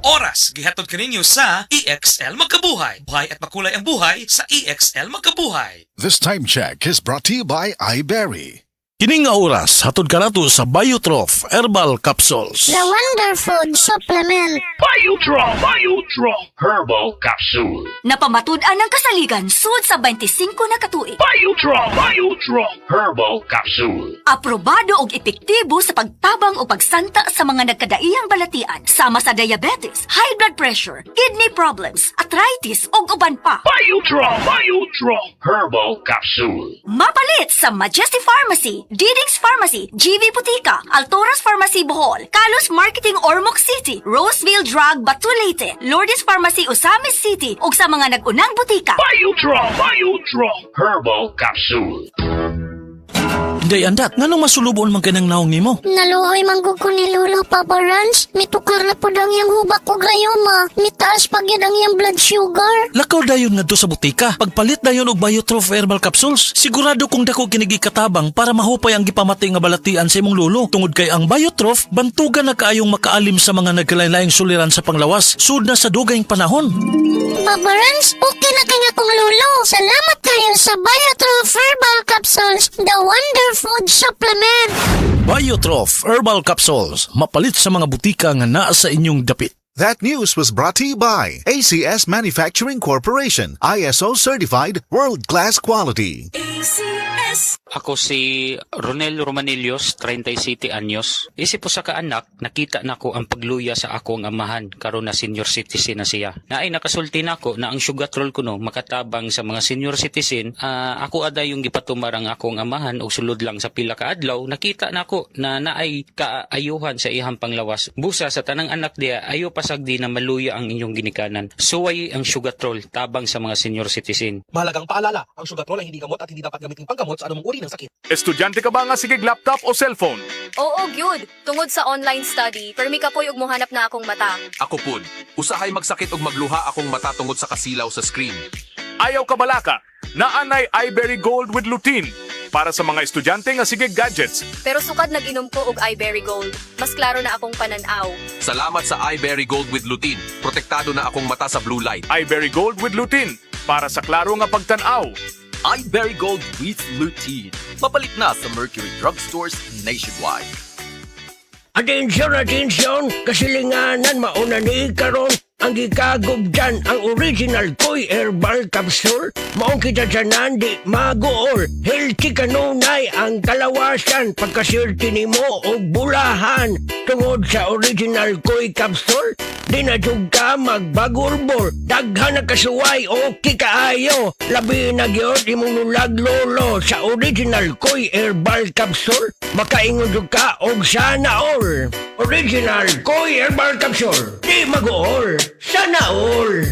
Oras gihatod kaninyo sa EXL Magkabuhay. Buhay at makulay ang buhay sa EXL Magkabuhay. This time check is brought to you by iBerry. Kining nga oras, hatod ka nato sa Biotrof Herbal Capsules. The Wonder Food Supplement. Biotrop Herbal Capsule. Napamatud-an ng kasaligan sud sa 25 na katuig. Biotrop Herbal Capsule. Aprobado og epektibo sa pagtabang o pagsanta sa mga nagkadaiyang balatian sama sa diabetes, high blood pressure, kidney problems, arthritis ug uban pa. Biotrop Herbal Capsule. Mapalit sa Majesty Pharmacy, Diding's Pharmacy, GV Butika, Altoras Pharmacy Bohol, Kalos Marketing Ormoc City, Roseville Drug Batulete, Lourdes Pharmacy Osamis City ug sa mga nag-unang butika. Biotrop Herbal Capsule. Day andat, nganong masulubon man kanang naong nimo? Naluoy manggug ko ni Lolo, Papa Rans. Mitukar na po ang iyang hubak ko grayoma. Mitaas pag yan ang iyang blood sugar. Lakaw dayon ngadto sa butika. Pagpalit dayon og Biotrof Herbal Capsules, sigurado kung dako kinigi katabang para mahupay ang gipamatay nga balatian sa imong lolo. Tungod kay ang Biotrof, bantugan na kaayong makaalim sa mga nagkalain-laing suliran sa panglawas, sud na sa dugayng panahon. Papa Rans, okay na kaya kong Lolo. Salamat kayo sa Biotrof Herbal Capsules, the Wonder Food Supplement. Biotrof Herbal Capsules, mapalit sa mga butika nga naa sa inyong dapit. That news was brought to you by ACS Manufacturing Corporation, ISO certified world-class quality. Ako si Ronel Romanillos, 37 anyos. Isip po sa kaanak, nakita na ko ang pagluya sa akong amahan karon na senior citizen na siya. Naay nakasulti na ko na ang sugatrol ko no makatabang sa mga senior citizen. Ako ada yung gipatumar ang akong amahan o sulod lang sa pila ka adlaw. Nakita na ko na naay kaayuhan sa ihang panglawas. Busa sa tanang anak diya, ayo pasagdi na maluya ang inyong ginikanan. Suway ang sugatrol tabang sa mga senior citizen. Mahalagang paalala, ang sugatrol ay hindi gamot at hindi dapat gamitin panggamot sa anumang uri ng sakit. Estudyante ka ba nga sigig laptop o cellphone? Oo, gyud. Tungod sa online study, permi ka po'y ug mohanap na akong mata. Ako pud, usahay magsakit og magluha akong mata tungod sa kasilaw sa screen. Ayaw ka balaka, naanay iBerry Gold with lutein para sa mga estudyante nga sigig gadgets. Pero sukad nag-inom ko og iBerry Gold. Mas klaro na akong pananaw. Salamat sa iBerry Gold with lutein. Protektado na akong mata sa blue light. iBerry Gold with lutein para sa klaro nga pagtanaw. iBerry Gold with lutein. Mapalit na sa Mercury Drugstores nationwide. Atensyon! Kasilinganan mauna ni karon ang gikagob dyan ang original Koy Herbal Capsule. Maong kita dyanan di magool. Healthy kanunay ang kalawasan pagkasirti ni mo o bulahan. Tungod sa original Koy Capsule, di na jug ka magbagurbor. Daghan na kasuway o kikaayo. Labi na gyud imong nulag lolo sa original Koy Herbal Capsule. Makaingon jud ka og sana all. Original Koy Herbal Capsule. Di magool. Sana all.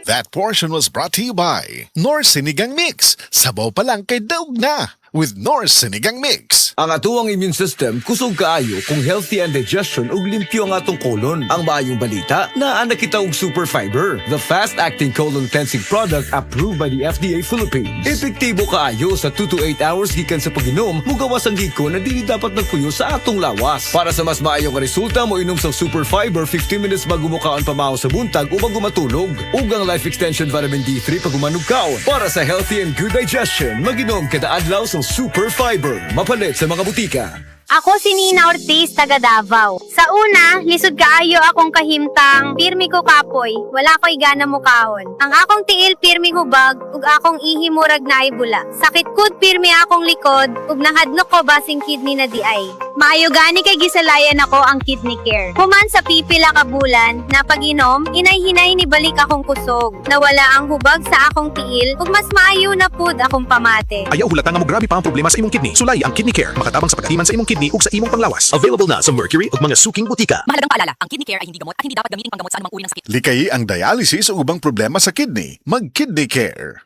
That portion was brought to you by North Sinigang Mix. Sabaw pa lang kay daog na with North Sinigang Mix. Ang atuang immune system kusog kaayo kung healthy ang digestion ug limpyo ang atong colon. Ang maayong balita, naa na kita og super fiber, the fast-acting colon cleansing product approved by the FDA Philippines. Epektibo kaayo sa 2 to 8 hours gikan sa pag-inom, mugawas ang giko na dili dapat nagpuyo sa atong lawas. Para sa mas maayong resulta, mo inom sa super fiber 15 minutes bago mo kaon pamahaw sa buntag o bago matulog. Ug ang life extension vitamin D3 pag umanugkaon. Para sa healthy and good digestion, mag-inom kada adlaw sa super fiber. Mapalit sa mga butika. Ako si Nina Ortiz, taga Davao. Sa una, lisod kaayo akong kahimtang, pirmi ko kapoy, wala ko'y gana mo kaon. Ang akong tiil pirmi hubag, ug akong ihi murag na bula. Sakit kud pirmi akong likod, ug nahadlok ko basing kidney na di ay. Maayo gani kay gisalayan ako ang kidney care. Human sa pipila ka bulan, na pag-inom, inay-hinay ni balik akong kusog. Nawala ang hubag sa akong tiil, ug mas maayo na pud akong pamate. Ayaw hulata nga mo grabe pa ang problema sa imong kidney. Sulay ang Kidney Care, makatabang sa pagkatiman sa imong kidney ug sa imong panglawas. Available na sa Mercury ug mga suking butika. Mahalagang paalala, ang kidney care ay hindi gamot at hindi dapat gamitin panggamot sa anumang uri ng sakit. Likay ang dialysis o ubang problema sa kidney. Mag-Kidney Care.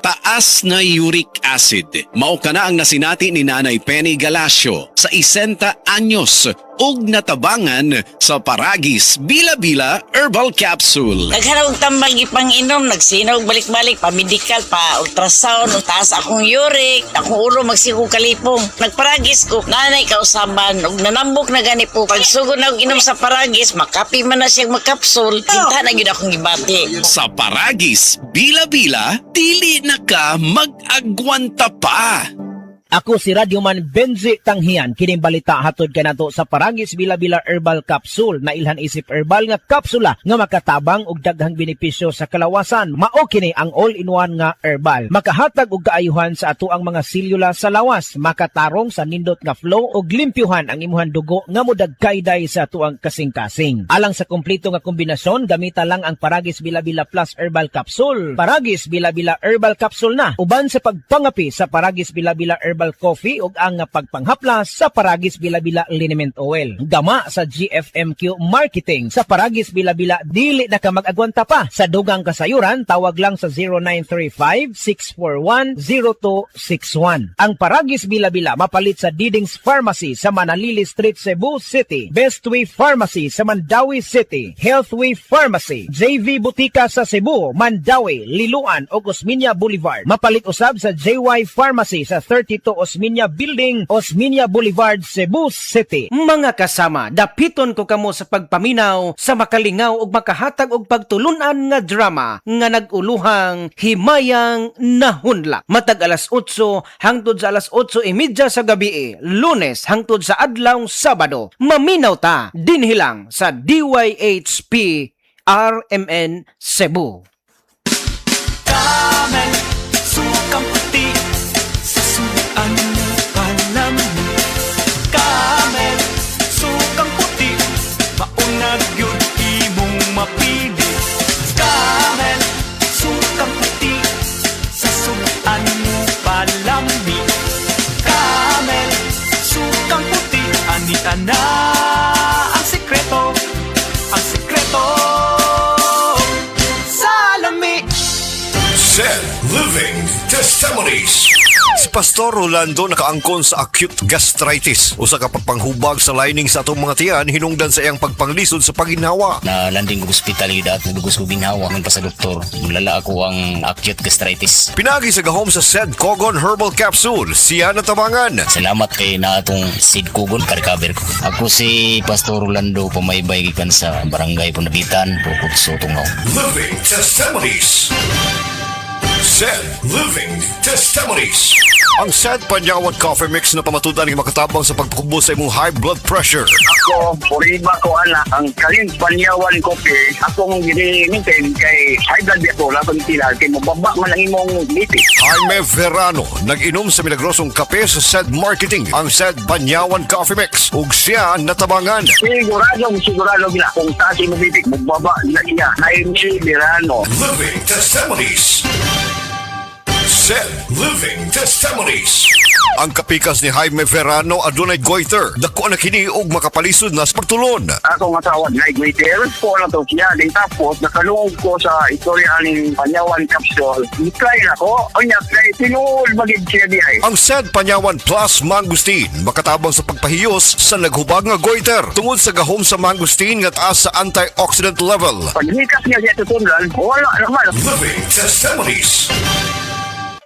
Taas na uric acid. Mao kana ang nasinati ni Nanay Penny Galasio sa 60 anyos. ug natabangan sa Paragis Bila-Bila Herbal Capsule. Nagharap tambal ipang-inom, nagsinaw balik-balik, pa-medical, pa-ultrasound, taas akong uric, akong ulo magsiku kalipong. Nagparagis ko, nanay kausaban, ug nanambok na gani po. Pagsugod na og inom sa Paragis, makapi man na siyang magkapsul, kinta na gyud akong gibati. Sa Paragis Bila-Bila, dili na ka mag-agwanta pa. Ako si Radyoman Benzi Tanghian, kining balita hatod kanato sa Paragis Bila-Bila Herbal Capsule na ilhan isip herbal nga kapsula nga makatabang og daghang benepisyo sa kalawasan. Mao kini ang all-in-one nga herbal. Makahatag og kaayuhan sa ato ang mga selula sa lawas, makatarong sa nindot nga flow og limpyuhan ang imuhang dugo nga modagkayday sa ato ang kasing-kasing. Alang sa kompleto nga kombinasyon, gamita lang ang Paragis Bila-Bila Plus Herbal Capsule. Paragis Bila-Bila Herbal Capsule na uban sa pagpangapi sa Paragis Bila-Bila Herbal Coffee ug ang pagpanghaplas sa Paragis Bila-Bila Liniment Oil. Gama sa GFMQ Marketing sa Paragis Bila-Bila, dili na ka mag-agwanta pa. Sa dugang kasayuran, tawag lang sa 0935-641-0261. Ang Paragis Bila-Bila mapalit sa Diding's Pharmacy sa Manalili Street, Cebu City, Bestway Pharmacy sa Mandawi City, Healthway Pharmacy, JV Butika sa Cebu, Mandawi, Liloan ug Osmeña Boulevard. Mapalit usab sa JY Pharmacy sa 32 Osmeña Building, Osmeña Boulevard, Cebu City. Mga kasama, dapiton ko kamo sa pagpaminaw sa makalingaw ug makahatag og pagtulunan nga drama nga naguluhang Himayang Nahunlak. Matag alas 8 hangtod sa alas 8:30 sa gabi, Lunes hangtod sa adlawng Sabado. Maminaw ta dinhi lang sa DYHP RMN Cebu. Camel, sukang puti, sasuan mo palami. Camel, sukang puti, maunag yun imong mapili. Camel, sukang puti, sasuan mo palami. Camel, sukang puti, ani-ana ang sekreto, ang sekreto. Salami! Said Living Testimonies. Si Pastor Rolando nakaangkon sa acute gastritis. Usa ka pagpanghubag sa lining sa atong mga tiyan hinungdan sa iyang pagpanglisod sa pagginhawa. Na landing ko hospital at nagugos ko ginhawa ng pa sa doktor. Mulala ako ang acute gastritis. Pinagi sa gahom sa Said Kogon Herbal Capsule. Siya natabangan. Salamat kay na atong Sid Kogon ka-recover ko. Ako si Pastor Rolando, pamaybay gikan sa Barangay Punabitan, Bukod sa Tungaw. Living Testimonies. Said Living Testimonies. Ang Sad Panyawat Coffee Mix na pamatudan ng makatabang sa pagpakubo sa imong high blood pressure. Ako, puriba ko anak, ang Kaling Panyawan Coffee, akong ginimintin kay high blood ako, lapang tila, kay mababa man ang imong lipid. Jaime Verano, nag-inom sa milagrosong kape sa Sad Marketing, ang Sad Panyawan Coffee Mix, ug siya natabangan. Sigurado gina, kung taas imong lipid, mababa na siya. Jaime Verano. Living Testimonies. Said Living Testimonies. Ang kapikas ni Jaime Verano adunay goiter. Dako na kini og makapalisod na sa pagtulon. Ako nga tawag na goiter, po na to siya. Din tapos, nakalungog ko sa istorya ng Panyawan Capsule. I-try na ko. O niya, kay tinuol magig siya di ay. Ang Sad Panyawan Plus Mangustin makatabang sa pagpahiyos sa naghubag nga goiter tungod sa gahom sa mangustin nga taas sa antioxidant level. Paghikas niya siya tutundan, wala naman. Living Testimonies.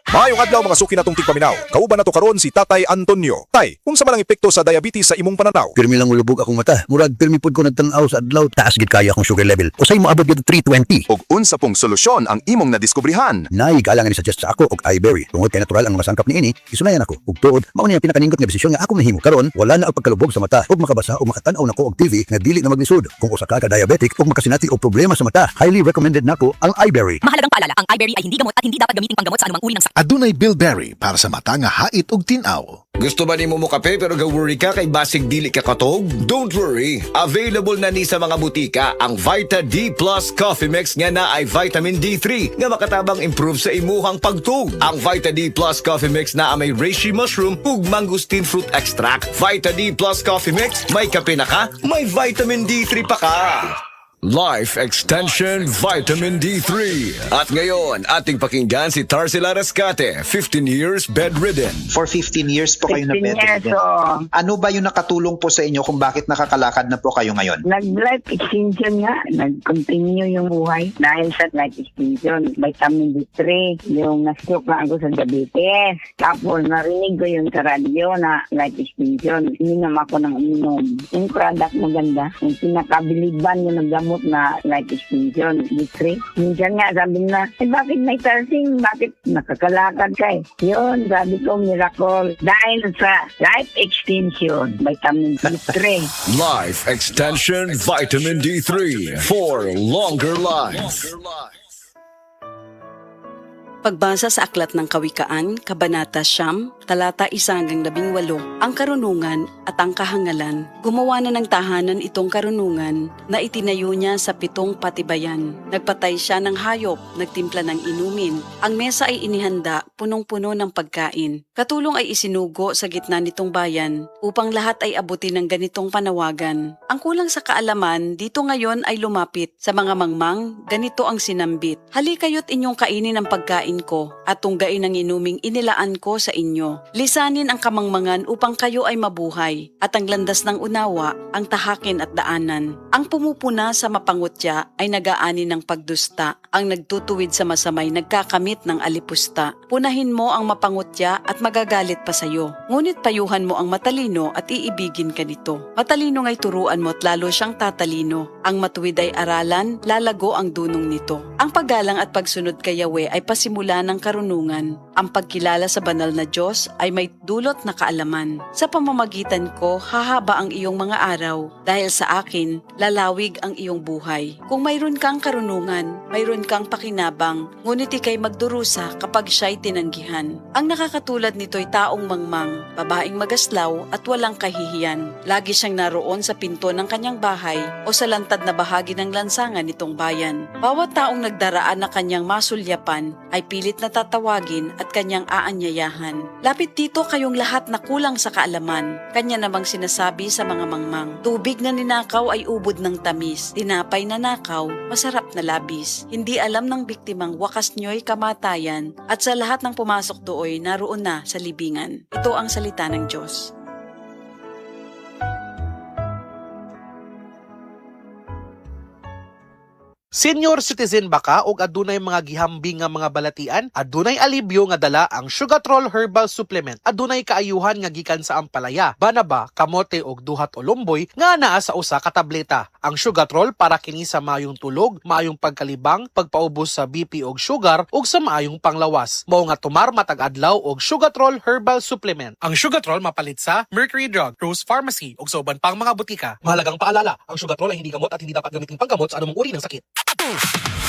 Maayong adlaw mga suki natong tigpaminaw. Kauban nato karon si Tatay Antonio. Tay, kung sa malang epekto sa diabetes sa imong pananaw? Pirmi lang ulubog akong mata. Murag pirmi pud ko nagtanaw sa adlaw, taas gid kaya akong sugar level. Usay mo abot gid 320. Og unsa pong solusyon ang imong nadiskubrihan? Nay galang ni suggest sa ako og iBerry. Tungod kay natural ang mga sangkap niini, isunayan ako. Ug tuod, mao ni ang pinakaningot nga desisyon nga ako nahimo. Karon wala na ang pagkalubog sa mata ug makabasa ug makatan-aw nako og TV nga dili na maglisod. Kung usa ka diabetic ug makasinati og problema sa mata, highly recommended nako ang iBerry. Mahalagang paalala, ang iBerry ay hindi gamot at hindi dapat gamitin panggamot sa anumang uri ng sakit. Adunay Bilberry para sa mata nga hait ug tinaw. Gusto ba nimo mo kape pero ga-worry ka kay basig dili ka katog? Don't worry. Available na ni sa mga butika ang Vita D Plus Coffee Mix nga na ay vitamin D3 nga makatabang improve sa imuhang pagtug. Ang Vita D Plus Coffee Mix na may reishi mushroom ug mangosteen fruit extract. Vita D Plus Coffee Mix, may kape na ka, may vitamin D3 pa ka. Life Extension Vitamin D3. At ngayon, ating pakinggan si Tarsila Rescate, 15 years bedridden. For 15 years po kayo na 15 years, bedridden. oo. Ano ba yung nakatulong po sa inyo kung bakit nakakalakad na po kayo ngayon? Nag-life extension nga. Nag-continue yung buhay dahil sa life extension. Vitamin D3. Yung na-stroke na ako sa diabetes. Tapos narinig ko yung sa radyo na life extension. Ininom ako ng ininom. Yung product maganda. Yung pinakabiliban yung nagdamot na life extension. D3. Minsan nga sabi na, bakit may tarsing? Bakit nakakalakad ka eh? Yun, sabi ko, miracle. Dahil sa life extension. Vitamin D3. Life Extension Vitamin D3 for longer life. Pagbasa sa Aklat ng Kawikaan, Kabanata 9, talata 1-18, ang karunungan at ang kahangalan. Gumawa na ng tahanan itong karunungan na itinayo niya sa 7 patibayan. Nagpatay siya ng hayop, nagtimpla ng inumin. Ang mesa ay inihanda, punong-puno ng pagkain. Katulong ay isinugo sa gitna nitong bayan upang lahat ay abutin ng ganitong panawagan. Ang kulang sa kaalaman, dito ngayon ay lumapit. Sa mga mangmang, ganito ang sinambit. Halikayo't inyong kainin ang pagkain ko at tunggain ang inuming inilaan ko sa inyo. Lisanin ang kamangmangan upang kayo ay mabuhay at ang landas ng unawa ang tahakin at daanan. Ang pumupuna sa mapangutya ay nagaani ng pagdusta. Ang nagtutuwid sa masamay nagkakamit ng alipusta. Punahin mo ang mapangutya at magagalit pa sayo. Ngunit payuhan mo ang matalino at iibigin ka nito. Matalino nga'y turuan mo at lalo siyang tatalino. Ang matuwid ay aralan, lalago ang dunong nito. Ang paggalang at pagsunod kay Yahweh ay pasimula ng karunungan. Ang pagkilala sa banal na Diyos ay may dulot na kaalaman. Sa pamamagitan ko, hahaba ang iyong mga araw. Dahil sa akin, lalawig ang iyong buhay. Kung mayroon kang karunungan, mayroon kang pakinabang, ngunit ikay magdurusa kapag siya'y tinanggihan. Ang nakakatulad nito'y taong mangmang, babaeng magaslaw at walang kahihiyan. Lagi siyang naroon sa pinto ng kanyang bahay o sa lantad na bahagi ng lansangan nitong bayan. Bawat taong nagdaraan na kanyang masulyapan ay pilit na tatawagin at kanyang aanyayahan. Lapit dito kayong lahat na kulang sa kaalaman. Kanya namang sinasabi sa mga mangmang, tubig na ninakaw ay ubod ng tamis, tinapay na nakaw, masarap na labis. Hindi alam ng biktimang wakas nyo'y kamatayan at sa lahat ng pumasok dooy naroon na sa libingan. Ito ang salita ng Diyos. Senior citizen ba ka o adunay mga gihambing nga mga balatian? Adunay alibyo nga dala ang Sugatrol Herbal Supplement. Adunay kaayuhan nga gikan sa ampalaya, banaba, kamote og duhat o lumboy nga naa sa usa ka tableta. Ang Sugatrol para kini sa maayong tulog, maayong pagkalibang, pagpaubos sa BP og sugar ug sa maayong panglawas. Mao nga tumar matag adlaw og Sugatrol Herbal Supplement. Ang Sugatrol mapalit sa Mercury Drug, Rose Pharmacy ug sa uban pang mga butika. Mahalagang paalala, ang Sugatrol ay hindi gamot at hindi dapat gamitin panggamot sa anumang uri ng sakit.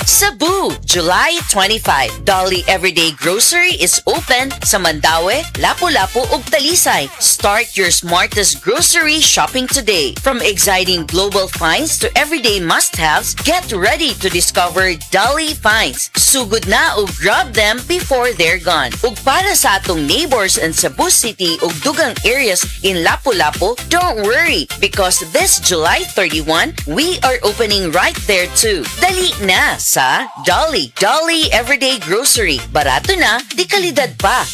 Cebu, July 25. Dolly Everyday Grocery is open sa Mandaue, Lapu-Lapu ug Talisay. Start your smartest grocery shopping today. From exciting global finds to everyday must-haves, get ready to discover Dolly finds. Sugod na ug grab them before they're gone. Ug para sa atong neighbors in Cebu City ug dugang areas in Lapu-Lapu, don't worry because this July 31, we are opening right there too. Dali na sa Dolly. Dolly Everyday Grocery. Barato na, di kalidad pa.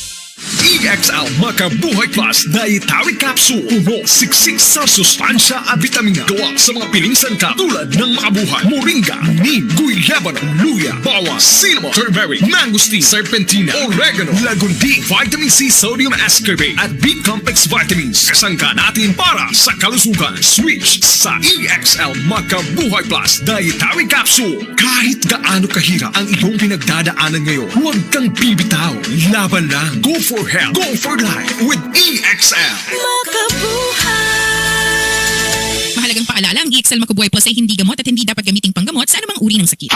EXL Makabuhay Plus Dietary Capsule. Puno, siksik sa sustansya at vitamina. Gawa sa mga piling sangkap tulad ng makabuhay, moringa, neem, guyabano, luya, bawas, cinnamon, turmeric, mangosteen, serpentina, oregano, lagundi, vitamin C, sodium ascorbate at B-complex vitamins. Kasangka natin para sa kalusugan. Switch sa EXL Makabuhay Plus Dietary Capsule. Kahit gaano kahirap ang iyong pinagdadaanan ngayon, huwag kang bibitaw. Laban lang. Go for health. Go for life with EXL. Mahalagang paalala, ang EXL Makabuhay Plus ay hindi gamot at hindi dapat gamiting panggamot sa anumang uri ng sakit.